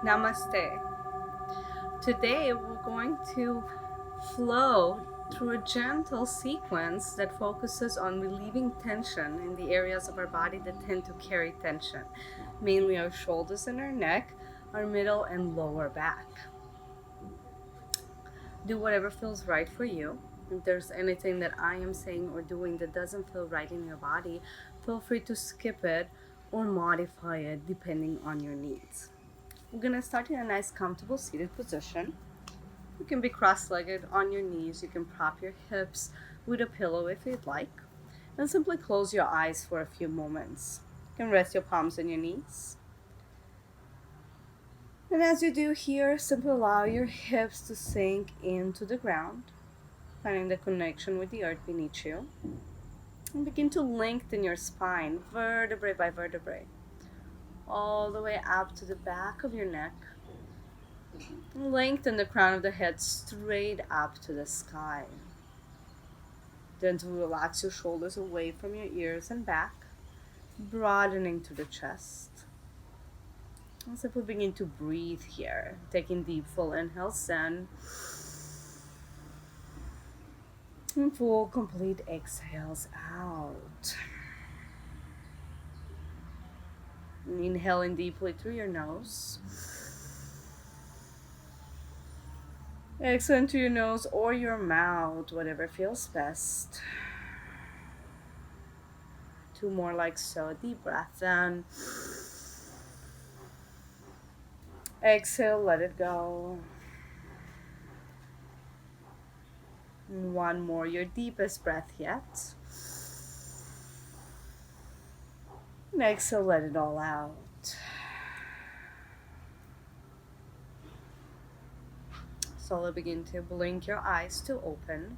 Namaste. Today we're going to flow through a gentle sequence that focuses on relieving tension in the areas of our body that tend to carry tension, mainly our shoulders and our neck, our middle and lower back. Do whatever feels right for you. If there's anything that I am saying or doing that doesn't feel right in your body, feel free to skip it or modify it depending on your needs. We're going to start in a nice comfortable seated position. You can be cross-legged on your knees. You can prop your hips with a pillow if you'd like. And simply close your eyes for a few moments. You can rest your palms on your knees. And as you do here, simply allow your hips to sink into the ground, finding the connection with the earth beneath you. And begin to lengthen your spine, vertebrae by vertebrae, all the way up to the back of your neck. Lengthen the crown of the head straight up to the sky. Then to relax your shoulders away from your ears and back, broadening to the chest. And simply begin to breathe here, taking deep full inhales in, and full complete exhales out. And inhaling deeply through your nose. Exhale through your nose or your mouth, whatever feels best. Two more like so. Deep breath in. Exhale, let it go. And one more, your deepest breath yet. And exhale, let it all out. Slowly begin to blink your eyes to open.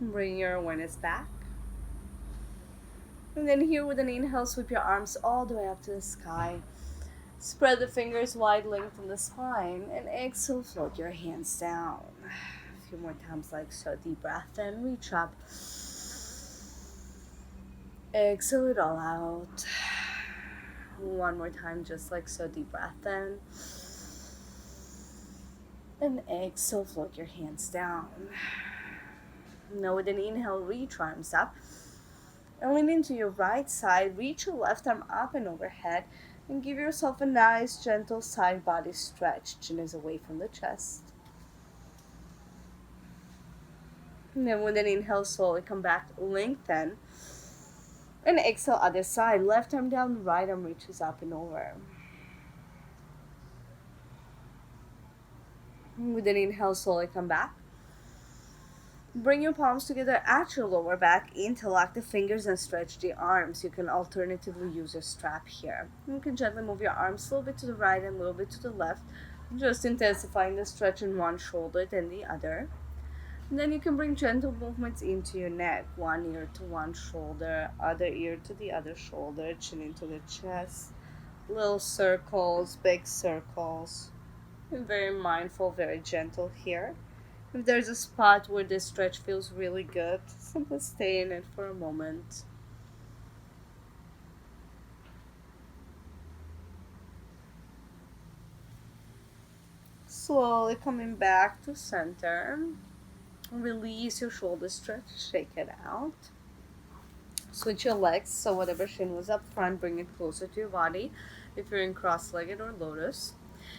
Bring your awareness back. And then here with an inhale, sweep your arms all the way up to the sky. Spread the fingers wide, lengthen the spine. And exhale, float your hands down. A few more times like so. Deep breath in, reach up. Exhale it all out. One more time, just like so. Deep breath in. And exhale, float your hands down. Now with an inhale, reach arms up. And lean into your right side. Reach your left arm up and overhead. And give yourself a nice, gentle side body stretch. Chin is away from the chest. And then with an inhale, slowly come back, lengthen. And exhale, other side. Left arm down, right arm reaches up and over. With an inhale, slowly come back. Bring your palms together at your lower back. Interlock the fingers and stretch the arms. You can alternatively use a strap here. You can gently move your arms a little bit to the right and a little bit to the left, just intensifying the stretch in one shoulder then the other. And then you can bring gentle movements into your neck. One ear to one shoulder, other ear to the other shoulder, chin into the chest. Little circles, big circles. And very mindful, very gentle here. If there's a spot where this stretch feels really good, simply stay in it for a moment. Slowly coming back to center. Release your shoulder stretch, shake it out. Switch your legs, so whatever shin was up front, bring it closer to your body if you're in cross-legged or lotus.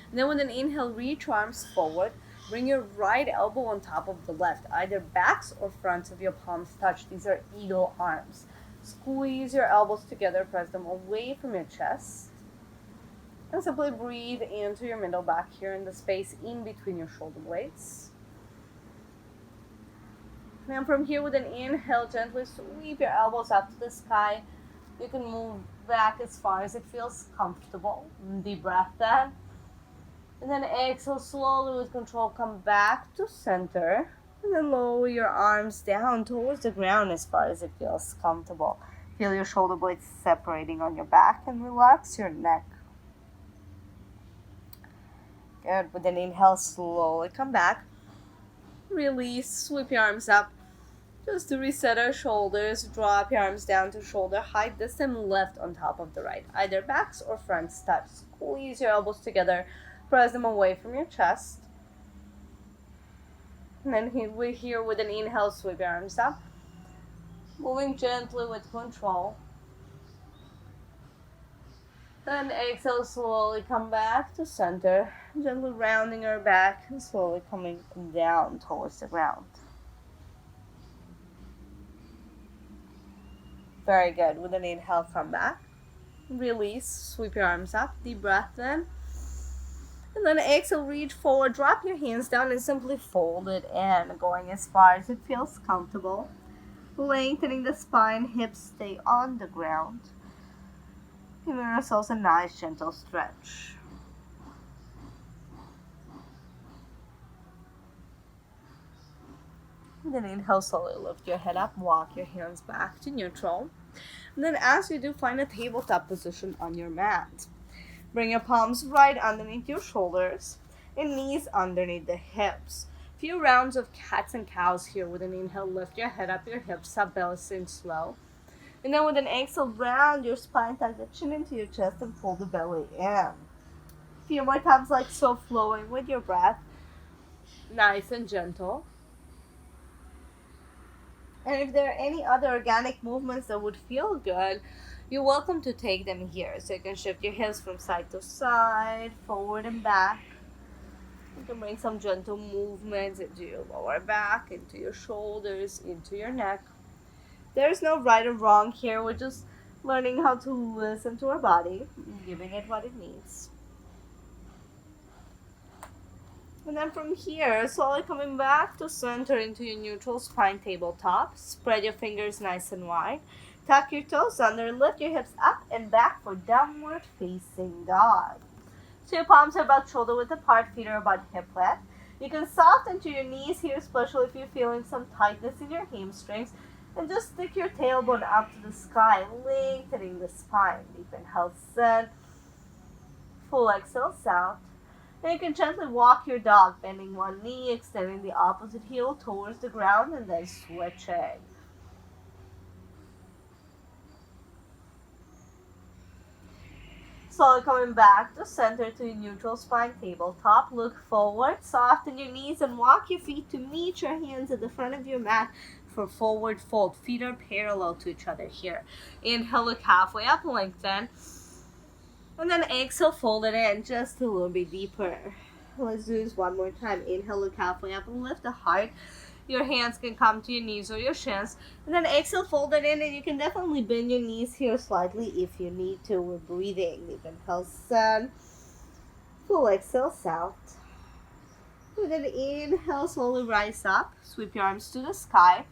And then with an inhale, reach arms forward. Bring your right elbow on top of the left. Either backs or fronts of your palms touch. These are eagle arms. Squeeze your elbows together. Press them away from your chest. And simply breathe into your middle back here in the space in between your shoulder blades. Then from here with an inhale, gently sweep your elbows up to the sky. You can move back as far as it feels comfortable. Deep breath in. And then exhale slowly with control, come back to center. And then lower your arms down towards the ground as far as it feels comfortable. Feel your shoulder blades separating on your back and relax your neck. Good. With an inhale, slowly come back. Release, sweep your arms up. Just to reset our shoulders, drop your arms down to shoulder height. This time left on top of the right. Either backs or fronts touch. Squeeze your elbows together. Press them away from your chest. And then we're here with an inhale, sweep your arms up. Moving gently with control. Then exhale, slowly come back to center. Gently rounding our back and slowly coming down towards the ground. Very good. With an inhale, come back. Release, sweep your arms up. Deep breath in. And then exhale, reach forward, drop your hands down and simply fold it in, going as far as it feels comfortable. Lengthening the spine, hips stay on the ground. Giving ourselves a nice gentle stretch. And then inhale, slowly lift your head up, walk your hands back to neutral. And then as you do, find a tabletop position on your mat. Bring your palms right underneath your shoulders and knees underneath the hips. Few rounds of cats and cows here. With an inhale, lift your head up, your hips up, belly sink slow. And then with an exhale, round your spine, tuck the chin into your chest and pull the belly in. Few more times like so, flowing with your breath. Nice and gentle. And if there are any other organic movements that would feel good, you're welcome to take them here. So you can shift your hips from side to side, forward and back. You can bring some gentle movements into your lower back, into your shoulders, into your neck. There's no right or wrong here. We're just learning how to listen to our body, giving it what it needs. And then from here, slowly coming back to center into your neutral spine tabletop. Spread your fingers nice and wide. Tuck your toes under, lift your hips up and back for downward facing dog. So your palms are about shoulder width apart, feet are about hip width. You can soften to your knees here, especially if you're feeling some tightness in your hamstrings. And just stick your tailbone up to the sky, lengthening the spine. Deep inhale, in. Full exhale, out. And you can gently walk your dog, bending one knee, extending the opposite heel towards the ground, and then switching. Slowly coming back to center to your neutral spine tabletop. Look forward, soften your knees, and walk your feet to meet your hands at the front of your mat for forward fold. Feet are parallel to each other here. Inhale, look halfway up, lengthen. And then exhale, fold it in just a little bit deeper. Let's do this one more time. Inhale, look halfway up and lift the heart. Your hands can come to your knees or your shins. And then exhale, fold it in, and you can definitely bend your knees here slightly if you need to. We're breathing. Deep inhale, in. Full exhale, out. With an inhale, slowly rise up. Sweep your arms to the sky.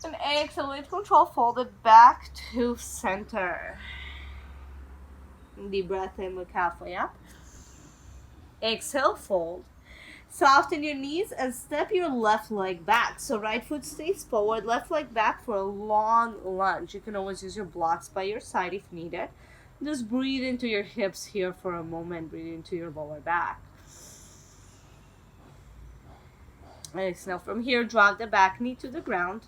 And exhale, with control, fold it back to center. Deep breath in, look halfway up. Exhale, fold. Soften your knees and step your left leg back. So right foot stays forward, left leg back for a long lunge. You can always use your blocks by your side if needed. Just breathe into your hips here for a moment. Breathe into your lower back. Exhale. From here, drop the back knee to the ground.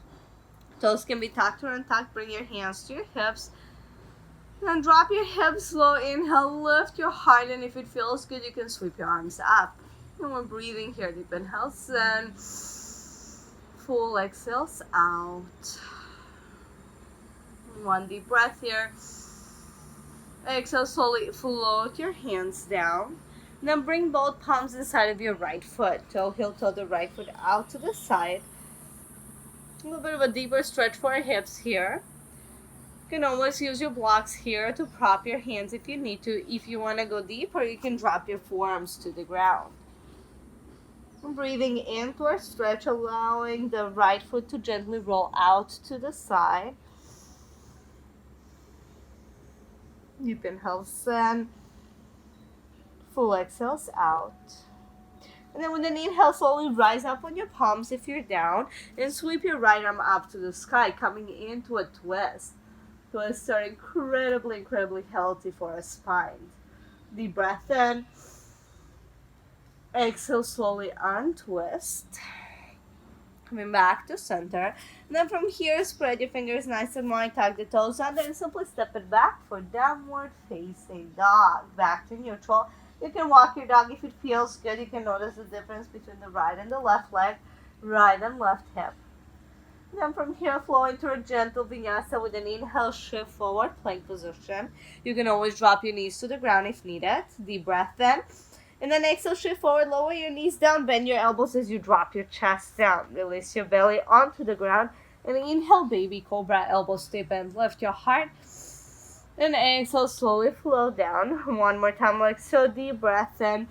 Toes can be tucked or untucked. Bring your hands to your hips. Then drop your hips, slow inhale, lift your heart, and if it feels good, you can sweep your arms up. And we're breathing here. Deep inhale, in. Full exhales, out. One deep breath here. Exhale, slowly float your hands down. Then bring both palms inside of your right foot. Toe, heel, toe, the right foot out to the side. A little bit of a deeper stretch for our hips here. You can always use your blocks here to prop your hands if you need to. If you want to go deeper, you can drop your forearms to the ground. Breathing into our stretch, allowing the right foot to gently roll out to the side. Deep inhales in. Full exhales out. And then with an inhale, slowly rise up on your palms if you're down and sweep your right arm up to the sky, coming into a twist. Twists are incredibly healthy for our spine. Deep breath in. Exhale, slowly untwist. coming back to center. And then from here, spread your fingers nice and wide, tuck the toes under, and simply step it back for downward facing dog. Back to neutral. You can walk your dog if it feels good. You can notice the difference between the right and the left leg, right and left hip. Then from here, flow into a gentle vinyasa with an inhale, shift forward, plank position. You can always drop your knees to the ground if needed. Deep breath in. And then exhale, shift forward, lower your knees down, bend your elbows as you drop your chest down. Release your belly onto the ground. And inhale, baby cobra, elbows stay bent, lift your heart. And exhale, slowly flow down. One more time, like so, deep breath in.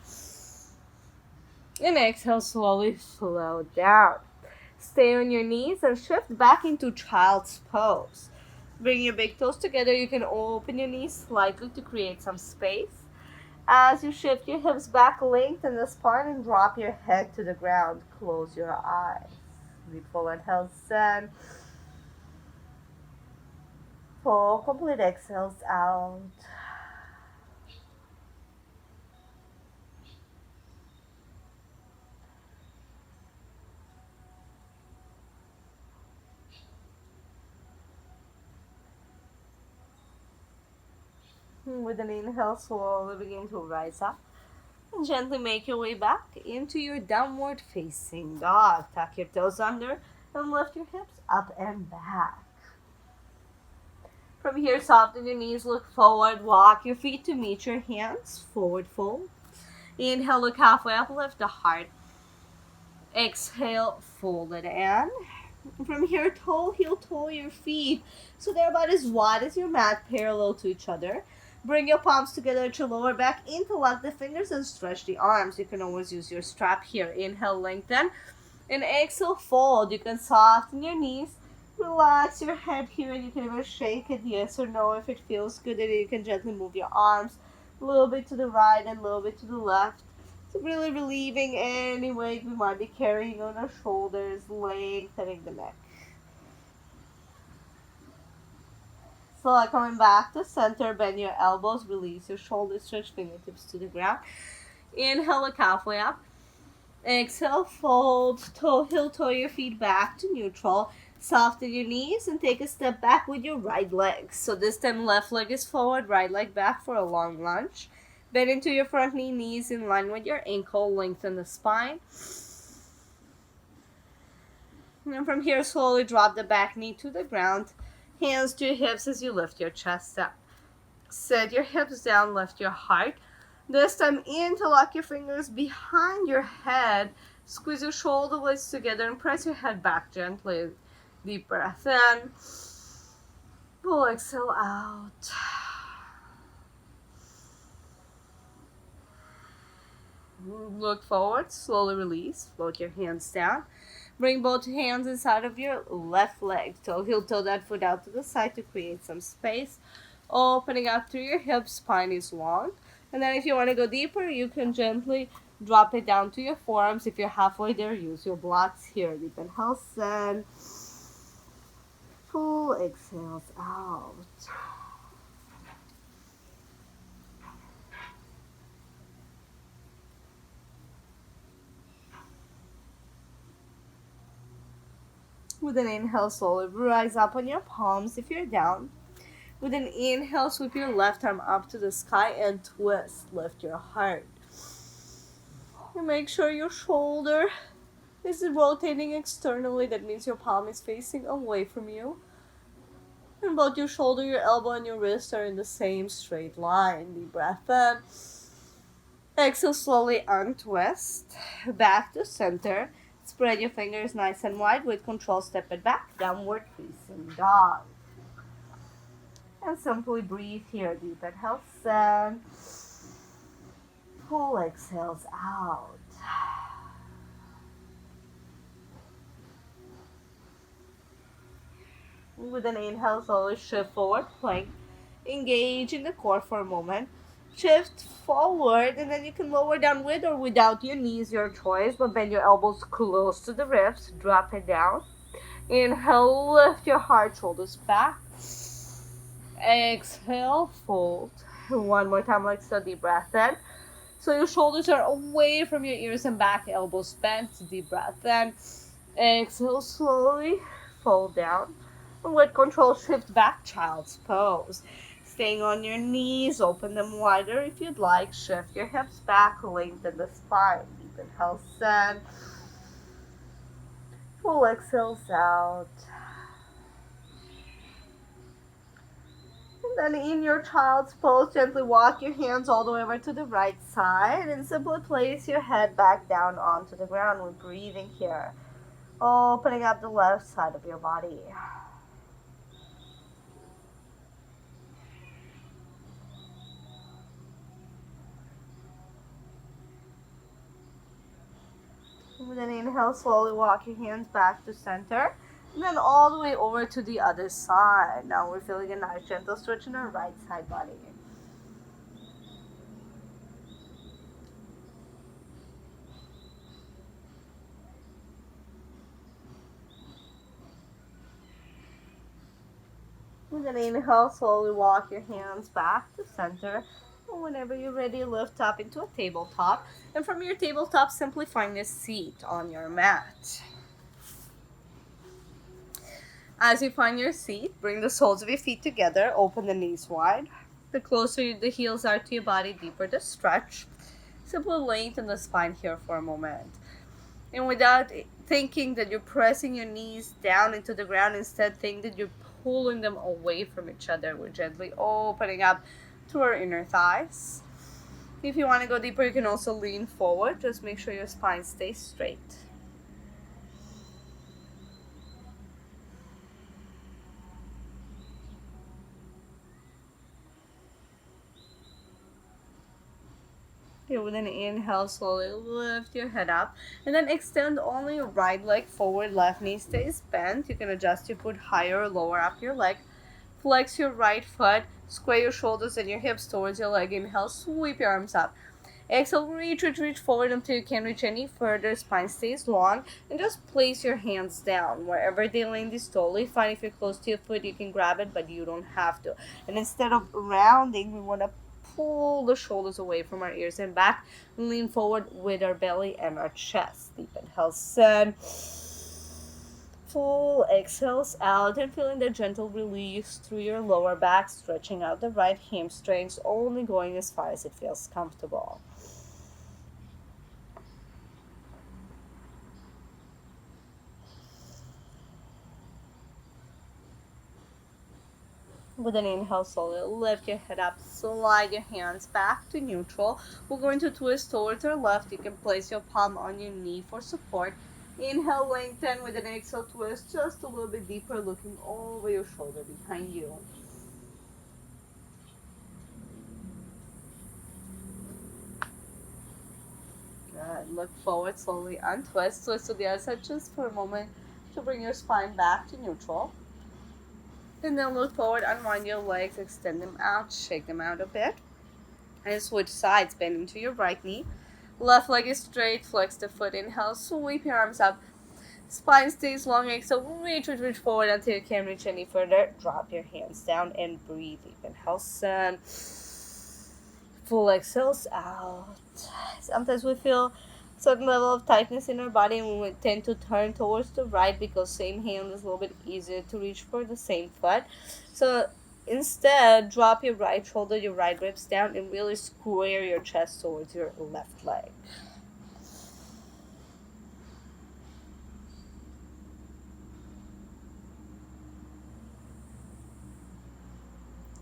And exhale, slowly flow down. Stay on your knees and shift back into child's pose. Bring your big toes together. You can open your knees slightly to create some space. As you shift your hips back, lengthen the spine and drop your head to the ground. Close your eyes. Deep full inhales in. Full complete exhales out. With an inhale, slowly begin to rise up. And gently make your way back into your downward facing dog. Tuck your toes under and lift your hips up and back. From here, soften your knees, look forward, walk your feet to meet your hands, forward fold. Inhale, look halfway up, lift the heart. Exhale, fold it in. From here, heel toe your feet so they're about as wide as your mat, parallel to each other. Bring your palms together at your lower back, interlock the fingers and stretch the arms. You can always use your strap here. Inhale, lengthen. And exhale, fold. You can soften your knees. Relax your head here and you can even shake it yes or no if it feels good. And you can gently move your arms a little bit to the right and a little bit to the left. So really relieving any weight we might be carrying on our shoulders, lengthening the neck. So coming back to center, bend your elbows, release your shoulders, stretch fingertips to the ground. Inhale, look halfway up. Exhale, fold, heel toe your feet back to neutral. Soften your knees and take a step back with your right leg. So this time left leg is forward, right leg back for a long lunge. Bend into your front knee, knees in line with your ankle, lengthen the spine. And from here, slowly drop the back knee to the ground. Hands to your hips as you lift your chest up. Set your hips down, lift your heart. This time interlock your fingers behind your head. Squeeze your shoulder blades together and press your head back gently. Deep breath in. Full exhale out. Look forward, slowly release. Float your hands down. Bring both hands inside of your left leg. Heel toe that foot out to the side to create some space. Opening up through your hips, spine is long. And then if you want to go deeper, you can gently drop it down to your forearms. If you're halfway there, use your blocks here. Deep inhales in. Full exhales out. With an inhale, slowly rise up on your palms if you're down. With an inhale, sweep your left arm up to the sky and twist. Lift your heart. And make sure your shoulder is rotating externally. That means your palm is facing away from you. And both your shoulder, your elbow, and your wrist are in the same straight line. Deep breath in. Exhale, slowly untwist. Back to center. Spread your fingers nice and wide. With control, step it back. Downward facing dog. And simply breathe here. Deep inhales in. Full exhales out. With an inhale, slowly shift forward, plank. Engage in the core for a moment. Shift forward, and then you can lower down with or without your knees, your choice. But bend your elbows close to the ribs. Drop it down. Inhale, lift your heart, shoulders back. Exhale, fold. One more time, like so. Deep breath in. So your shoulders are away from your ears and back, elbows bent. Deep breath in. Exhale, slowly fold down. And with control, shift back, child's pose. Staying on your knees, open them wider if you'd like. Shift your hips back, lengthen the spine. Deep inhale, send. Full exhales out. And then in your child's pose, gently walk your hands all the way over to the right side and simply place your head back down onto the ground. We're breathing here, opening up the left side of your body. And then inhale, slowly walk your hands back to center. And then all the way over to the other side. Now we're feeling a nice gentle stretch in our right side body. And then inhale, slowly walk your hands back to center. And whenever you're ready, lift up into a tabletop. And from your tabletop, simply find a seat on your mat. As you find your seat, bring the soles of your feet together, open the knees wide. The closer the heels are to your body, deeper the stretch. Simply lengthen the spine here for a moment. And without thinking that you're pressing your knees down into the ground, instead think that you're pulling them away from each other. We're gently opening up to our inner thighs. If you want to go deeper, you can also lean forward. Just make sure your spine stays straight. Here with an inhale, slowly lift your head up. And then extend only your right leg forward, left knee stays bent. You can adjust your foot higher or lower up your leg. Flex your right foot, square your shoulders and your hips towards your leg. Inhale, sweep your arms up. Exhale, reach forward until you can't reach any further. Spine stays long. And just place your hands down. Wherever they land is totally fine. If you're close to your foot, you can grab it, but you don't have to. And instead of rounding, we want to pull the shoulders away from our ears and back. Lean forward with our belly and our chest. Deep inhale, send. Full exhales out and feeling the gentle release through your lower back, stretching out the right hamstrings, only going as far as it feels comfortable. With an inhale, slowly lift your head up, slide your hands back to neutral. We're going to twist towards our left. You can place your palm on your knee for support. Inhale, lengthen. With an exhale, twist just a little bit deeper, looking over your shoulder behind you. Good. Look forward, slowly untwist. Twist to the other side just for a moment to bring your spine back to neutral. And then look forward, unwind your legs, extend them out, shake them out a bit. And switch sides, bend into your right knee. Left leg is straight, flex the foot, inhale, sweep your arms up. Spine stays long, exhale, reach forward until you can't reach any further. Drop your hands down and breathe. Inhale, sun. Full exhales out. Sometimes we feel certain level of tightness in our body and we tend to turn towards the right because same hand is a little bit easier to reach for the same foot. So instead, drop your right shoulder, your right ribs down and really square your chest towards your left leg.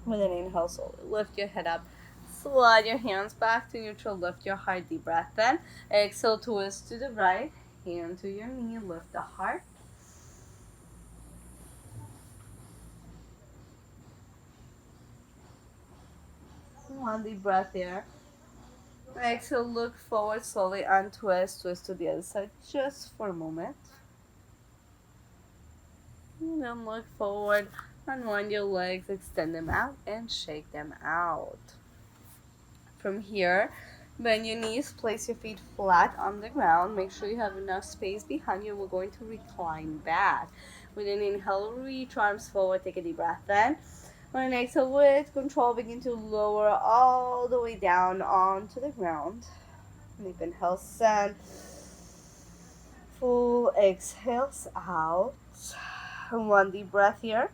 With an inhale, slowly lift your head up. Slide your hands back to neutral. Lift your heart. Deep breath in. Exhale, twist to the right. Hand to your knee. Lift the heart. One deep breath there. Exhale, look forward. Slowly untwist. Twist to the other side just for a moment. And then look forward. Unwind your legs. Extend them out and shake them out. From here, bend your knees, place your feet flat on the ground. Make sure you have enough space behind you. We're going to recline back. With an inhale, reach arms forward, take a deep breath in. On an exhale, with control, begin to lower all the way down onto the ground. Deep inhale, send. Full exhales out. One deep breath here.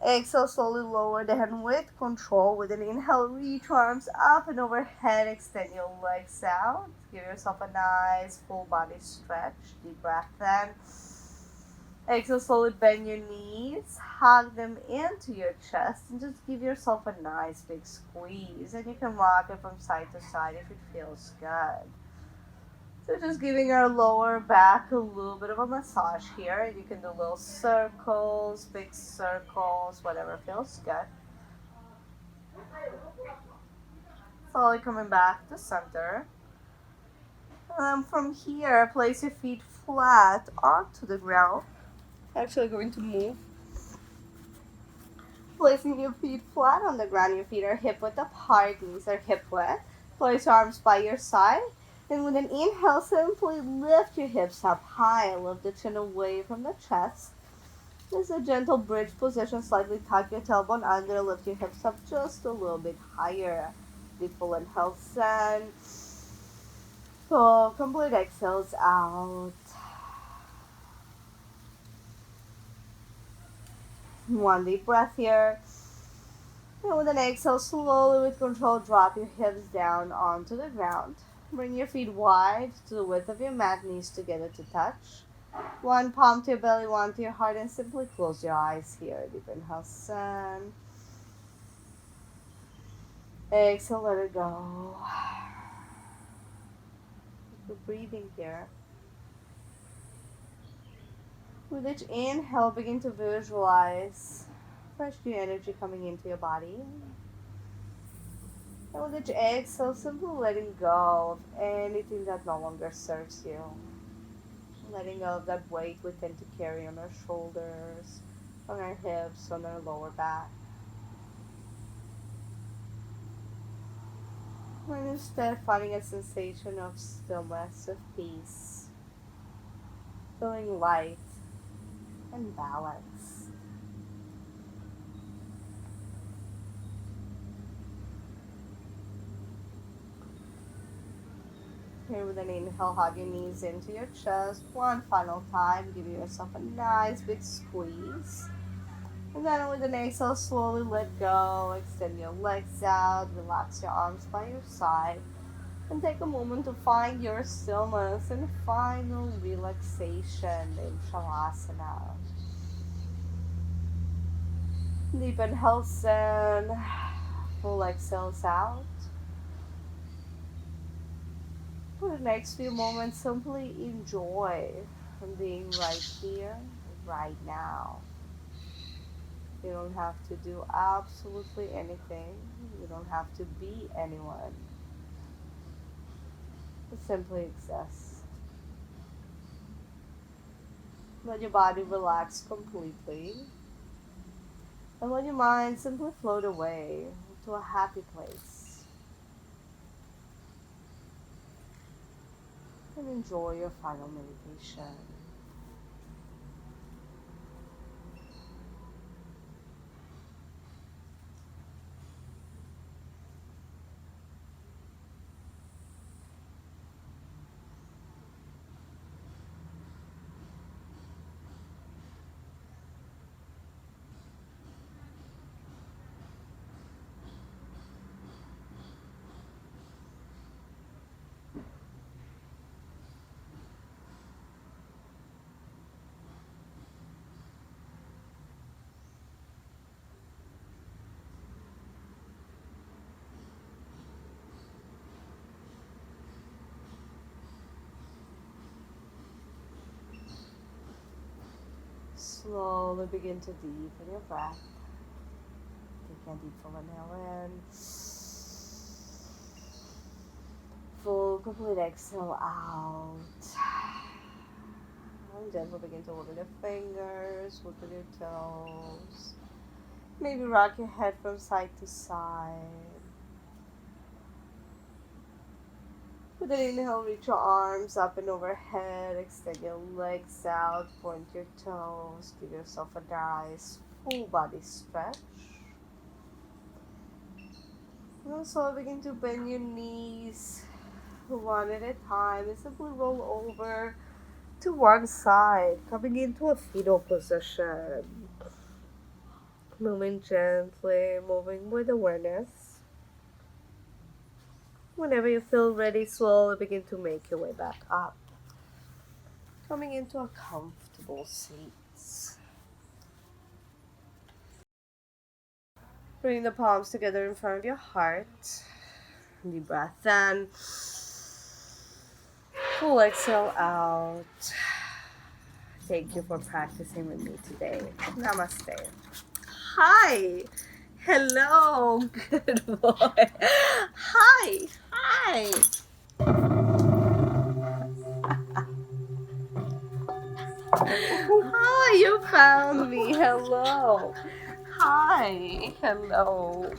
Exhale, slowly lower the hand with control. With an inhale, reach arms up and overhead. Extend your legs out. Give yourself a nice full body stretch. Deep breath in. Exhale, slowly bend your knees. Hug them into your chest and just give yourself a nice big squeeze. And you can rock it from side to side if it feels good. So just giving our lower back a little bit of a massage here. You can do little circles, big circles, whatever feels good. Slowly coming back to center. From here, place your feet flat onto the ground. Actually going to move. Placing your feet flat on the ground, your feet are hip width apart, knees are hip width. Place your arms by your side. And with an inhale, simply lift your hips up high. Lift the chin away from the chest. This is a gentle bridge position. Slightly tuck your tailbone under. Lift your hips up just a little bit higher. Deep full inhales in. Full complete exhales out. One deep breath here. And with an exhale, slowly with control, drop your hips down onto the ground. Bring your feet wide to the width of your mat, knees together to touch. One palm to your belly, one to your heart, and simply close your eyes here. Deep inhale, in. Exhale, let it go. Keep breathing here. With each inhale, begin to visualize fresh new energy coming into your body. And with each exhale, simply letting go of anything that no longer serves you. Letting go of that weight we tend to carry on our shoulders, on our hips, on our lower back. And instead finding a sensation of stillness, of peace, feeling light and balance. Here with an inhale, hug your knees into your chest. One final time, give yourself a nice big squeeze. And then with an exhale, slowly let go. Extend your legs out, relax your arms by your side. And take a moment to find your stillness and final relaxation in Shavasana. Deep inhales in, full exhales out. For the next few moments, simply enjoy being right here, right now. You don't have to do absolutely anything. You don't have to be anyone. Just simply exist. Let your body relax completely. And let your mind simply float away to a happy place. And enjoy your final meditation. Slowly begin to deepen your breath. Take a deep full inhale in. Full complete exhale out. And gently begin to wiggle your fingers, wiggle your toes. Maybe rock your head from side to side. With an inhale, reach your arms up and overhead. Extend your legs out, point your toes. Give yourself a nice full body stretch. And also begin to bend your knees one at a time and simply roll over to one side, coming into a fetal position. Moving gently, moving with awareness. Whenever you feel ready, slowly begin to make your way back up. Coming into a comfortable seat. Bring the palms together in front of your heart. Deep breath in. Full exhale out. Thank you for practicing with me today. Namaste. Hi. Hello. Good boy. Hi. Hi. Hi, you found me. Hello. Hi. Hello.